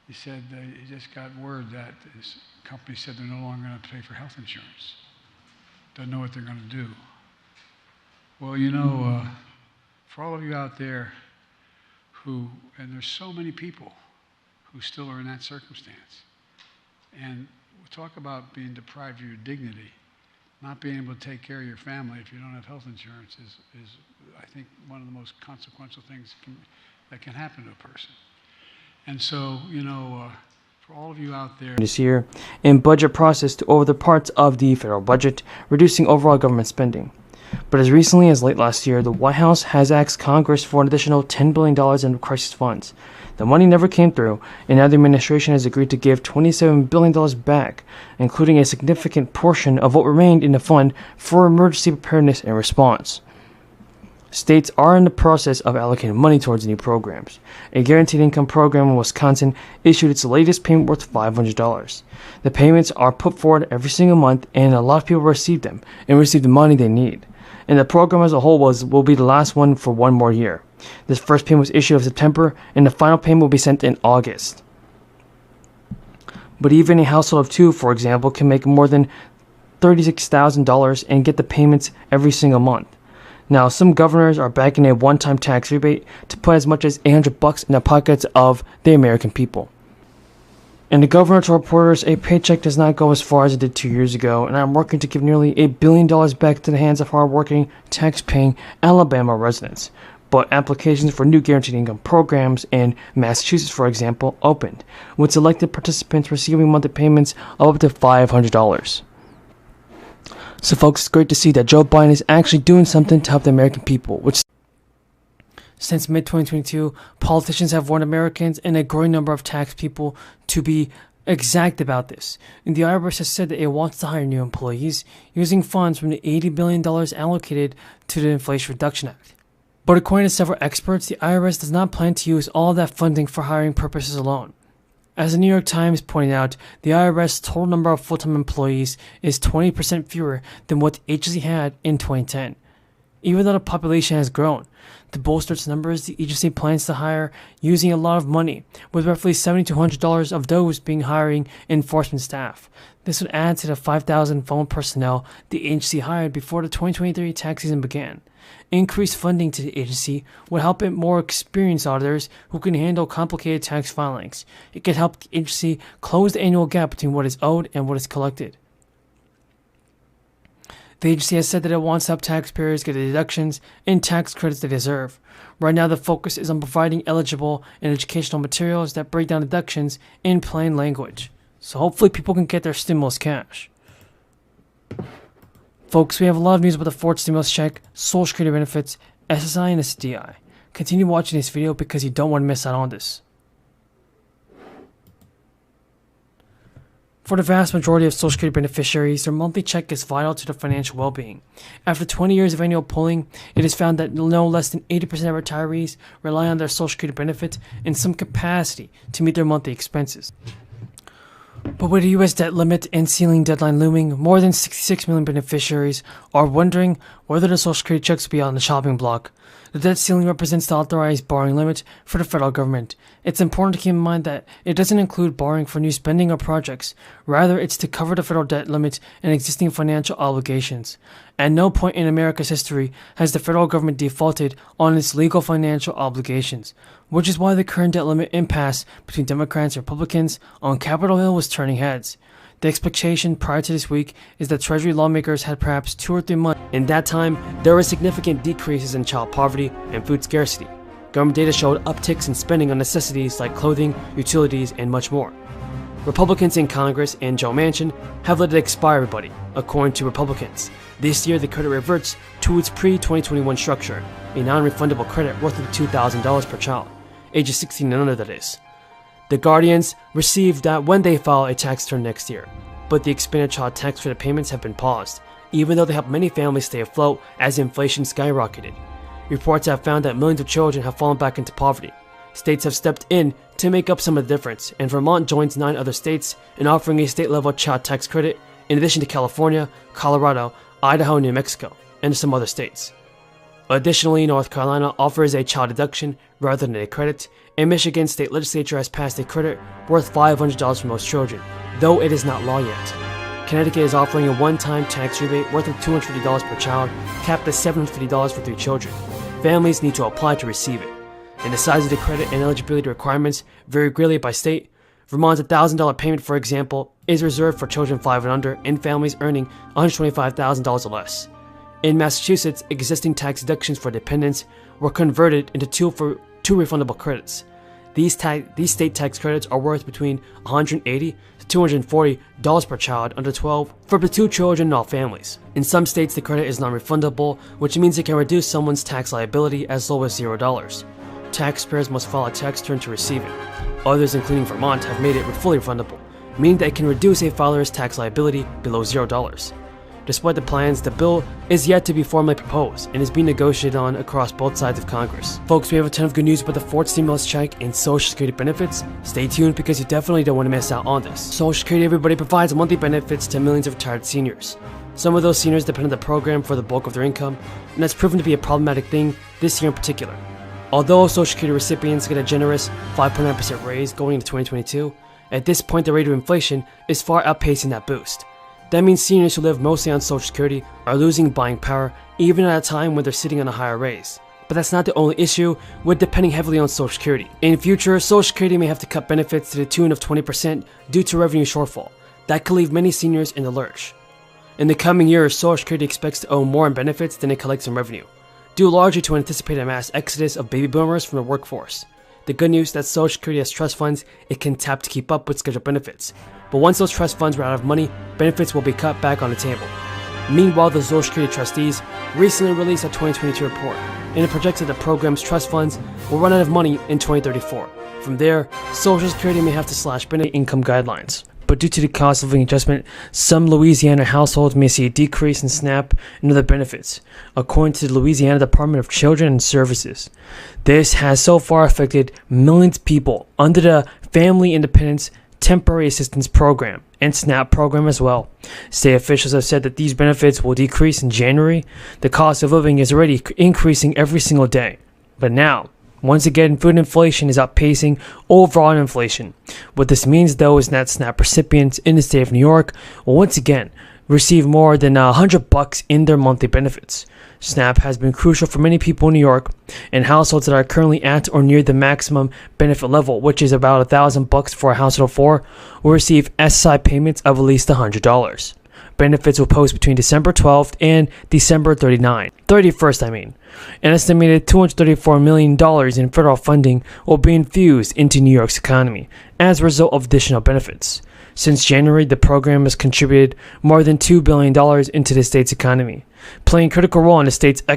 he said he just got word that his company said they're no longer going to pay for health insurance. Don't know what they're going to do. Well, you know, for all of you out there who, and there's so many people who still are in that circumstance, and we'll talk about being deprived of your dignity, not being able to take care of your family if you don't have health insurance is I think, one of the most consequential things that can happen to a person. And so, you know, for all of you out there this year in budget process to over the parts of the federal budget, reducing overall government spending. But as recently as late last year, the White House has asked Congress for an additional $10 billion in crisis funds. The money never came through, and now the administration has agreed to give $27 billion back, including a significant portion of what remained in the fund for emergency preparedness and response. States are in the process of allocating money towards new programs. A guaranteed income program in Wisconsin issued its latest payment worth $500. The payments are put forward every single month, and a lot of people receive them and receive the money they need. And the program as a whole will be the last one for one more year. This first payment was issued in September, and the final payment will be sent in August. But even a household of two, for example, can make more than $36,000 and get the payments every single month. Now, some governors are backing a one-time tax rebate to put as much as $800 in the pockets of the American people. And the governor told reporters a paycheck does not go as far as it did 2 years ago, and I'm working to give nearly $1 billion back to the hands of hardworking, tax-paying Alabama residents. But applications for new guaranteed income programs in Massachusetts, for example, opened, with selected participants receiving monthly payments of up to $500. So folks, it's great to see that Joe Biden is actually doing something to help the American people, which since mid-2022, politicians have warned Americans and a growing number of tax people to be exact about this. And the IRS has said that it wants to hire new employees using funds from the $80 billion allocated to the Inflation Reduction Act. But according to several experts, the IRS does not plan to use all of that funding for hiring purposes alone. As the New York Times pointed out, the IRS total number of full-time employees is 20% fewer than what the agency had in 2010. Even though the population has grown, to bolster its numbers, the agency plans to hire using a lot of money, with roughly $7,200 of those being hiring enforcement staff. This would add to the 5,000 phone personnel the agency hired before the 2023 tax season began. Increased funding to the agency would help it more experienced auditors who can handle complicated tax filings. It can help the agency close the annual gap between what is owed and what is collected. The agency has said that it wants to help taxpayers get the deductions and tax credits they deserve. Right now, the focus is on providing eligible and educational materials that break down deductions in plain language. So hopefully people can get their stimulus cash. Folks, we have a lot of news about the fourth stimulus check, Social Security benefits, SSI, and SSDI. Continue watching this video because you don't want to miss out on this. For the vast majority of Social Security beneficiaries, their monthly check is vital to their financial well-being. After 20 years of annual polling, it is found that no less than 80% of retirees rely on their Social Security benefit in some capacity to meet their monthly expenses. But with the U.S. debt limit and ceiling deadline looming, more than 66 million beneficiaries are wondering whether the Social Security checks will be on the shopping block. The debt ceiling represents the authorized borrowing limit for the federal government. It's important to keep in mind that it doesn't include borrowing for new spending or projects. Rather, it's to cover the federal debt limit and existing financial obligations. At no point in America's history has the federal government defaulted on its legal financial obligations, which is why the current debt limit impasse between Democrats and Republicans on Capitol Hill was turning heads. The expectation prior to this week is that Treasury lawmakers had perhaps 2 or 3 months. In that time, there were significant decreases in child poverty and food scarcity. Government data showed upticks in spending on necessities like clothing, utilities, and much more. Republicans in Congress and Joe Manchin have let it expire, everybody, according to Republicans. This year, the credit reverts to its pre-2021 structure, a non-refundable credit worth of $2,000 per child, ages 16 and under, that is. The Guardians receive that when they file a tax return next year, but the expanded child tax credit payments have been paused, even though they help many families stay afloat as inflation skyrocketed. Reports have found that millions of children have fallen back into poverty. States have stepped in to make up some of the difference, and Vermont joins 9 other states in offering a state-level child tax credit, in addition to California, Colorado, Idaho, and New Mexico, and some other states. Additionally, North Carolina offers a child deduction rather than a credit, and Michigan's state legislature has passed a credit worth $500 for most children, though it is not law yet. Connecticut is offering a one-time tax rebate worth of $250 per child, capped at $750 for 3 children. Families need to apply to receive it, and the size of the credit and eligibility requirements vary greatly by state. Vermont's $1,000 payment, for example, is reserved for children 5 and under and families earning $125,000 or less. In Massachusetts, existing tax deductions for dependents were converted into two refundable credits. These state tax credits are worth between $180 to $240 per child under 12 for up to 2 children in all families. In some states, the credit is non-refundable, which means it can reduce someone's tax liability as low as $0. Taxpayers must file a tax return to receive it. Others, including Vermont, have made it fully refundable, meaning that it can reduce a filer's tax liability below $0. Despite the plans, the bill is yet to be formally proposed and is being negotiated on across both sides of Congress. Folks, we have a ton of good news about the fourth stimulus check and Social Security benefits. Stay tuned because you definitely don't want to miss out on this. Social Security, everybody, provides monthly benefits to millions of retired seniors. Some of those seniors depend on the program for the bulk of their income, and that's proven to be a problematic thing this year in particular. Although Social Security recipients get a generous 5.9% raise going into 2022, at this point the rate of inflation is far outpacing that boost. That means seniors who live mostly on Social Security are losing buying power even at a time when they're sitting on a higher raise. But that's not the only issue with depending heavily on Social Security. In future, Social Security may have to cut benefits to the tune of 20% due to revenue shortfall. That could leave many seniors in the lurch. In the coming years, Social Security expects to owe more in benefits than it collects in revenue, due largely to an anticipated mass exodus of baby boomers from the workforce. The good news is that Social Security has trust funds it can tap to keep up with scheduled benefits. But once those trust funds run out of money, benefits will be cut back on the table. Meanwhile, the Social Security trustees recently released a 2022 report, and it projects that the program's trust funds will run out of money in 2034. From there, Social Security may have to slash benefit income guidelines. But due to the cost of living adjustment, some Louisiana households may see a decrease in SNAP and other benefits, according to the Louisiana Department of Children and Services. This has so far affected millions of people under the Family Independence Temporary Assistance Program and SNAP program as well. State officials have said that these benefits will decrease in January. The cost of living is already increasing every single day. But now, once again, food inflation is outpacing overall inflation. What this means, though, is that SNAP recipients in the state of New York will once again receive more than $100 in their monthly benefits. SNAP has been crucial for many people in New York, and households that are currently at or near the maximum benefit level, which is about $1,000 for a household of 4, will receive SSI payments of at least $100. Benefits will post between December 12th and December 31st. An estimated $234 million in federal funding will be infused into New York's economy as a result of additional benefits. Since January, the program has contributed more than $2 billion into the state's economy, playing a critical role in the state's economic